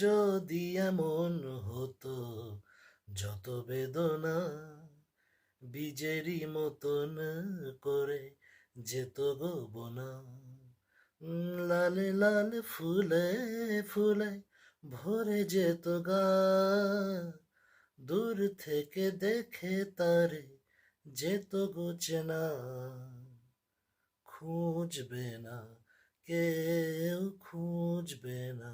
যদি এমন হতো যত বেদনা বীজেরই মতন করে যেত গো বোনা, লালে লালে ফুলে ফুলে ভরে যেত গা, দূর থেকে দেখে তারে যেত গো চেনা, খুঁজবে না কেউ খুঁজবে না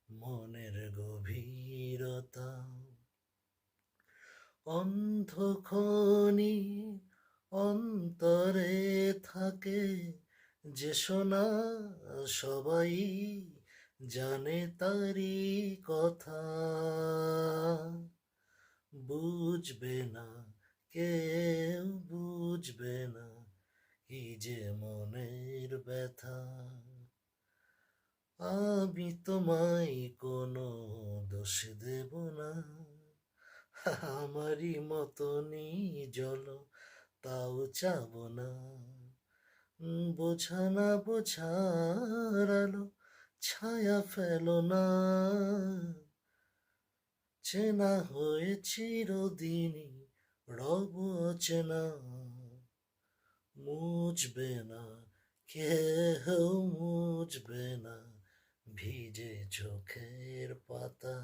মনের গভীরতা, অন্ধখনি অন্তরে থাকে যে সোনা, সবাই জানে তারি কথা, বুঝবে না কেউ বুঝবে না কি যে মনের ব্যথা, আমি তোমায় কোনো দোষ দেব না, আমারই মতনই জল তাও চাব না, বোঝা না বোঝার আলো ছায়া ফেলো না, চেনা হয়ে চিরদিনই রব অচেনা, মুছবে না কেউ মুছবে না ভিজে চোখের পাতা।